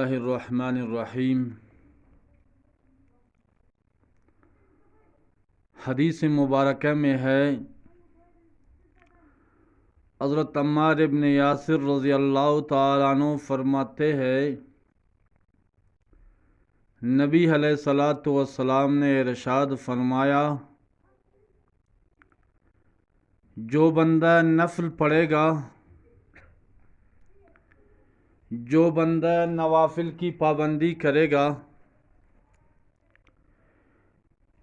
اللہ الرحمن الرحیم۔ حدیث مبارکہ میں ہے، حضرت عمار ابن یاسر رضی اللہ تعالیٰ عنہ فرماتے ہیں، نبی علیہ الصلاۃ والسلام نے ارشاد فرمایا، جو بندہ نفل پڑھے گا، جو بندہ نوافل کی پابندی کرے گا،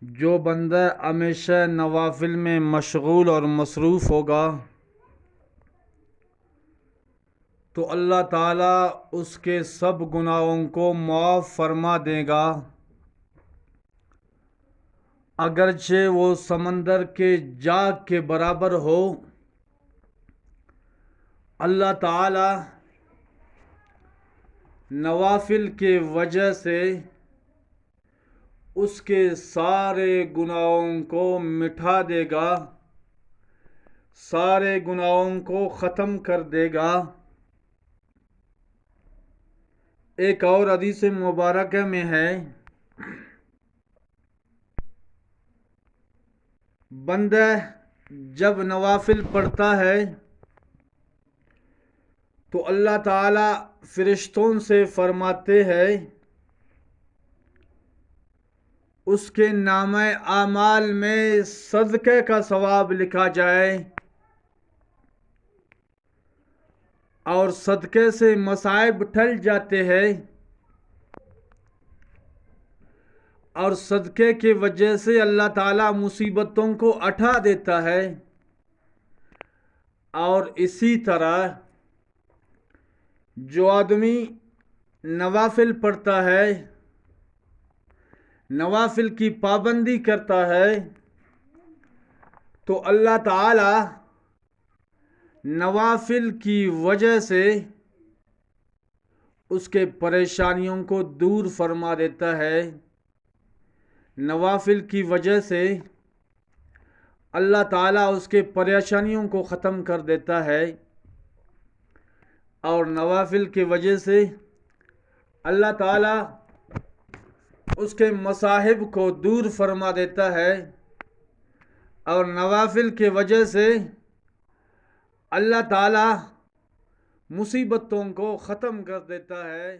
جو بندہ ہمیشہ نوافل میں مشغول اور مصروف ہوگا، تو اللہ تعالیٰ اس کے سب گناہوں کو معاف فرما دے گا، اگرچہ وہ سمندر کے جاگ کے برابر ہو۔ اللہ تعالیٰ نوافل کے وجہ سے اس کے سارے گناہوں کو مٹا دے گا، سارے گناہوں کو ختم کر دے گا۔ ایک اور حدیث مبارکہ میں ہے، بندہ جب نوافل پڑھتا ہے تو اللہ تعالیٰ فرشتوں سے فرماتے ہیں، اس کے نامہ اعمال میں صدقے کا ثواب لکھا جائے، اور صدقے سے مصائب ٹل جاتے ہیں، اور صدقے کی وجہ سے اللہ تعالیٰ مصیبتوں کو ہٹا دیتا ہے۔ اور اسی طرح جو آدمی نوافل پڑھتا ہے، نوافل کی پابندی کرتا ہے، تو اللہ تعالیٰ نوافل کی وجہ سے اس کے پریشانیوں کو دور فرما دیتا ہے۔ نوافل کی وجہ سے اللہ تعالیٰ اس کے پریشانیوں کو ختم کر دیتا ہے، اور نوافل کی وجہ سے اللہ تعالیٰ اس کے مصائب کو دور فرما دیتا ہے، اور نوافل کی وجہ سے اللہ تعالیٰ مصیبتوں کو ختم کر دیتا ہے۔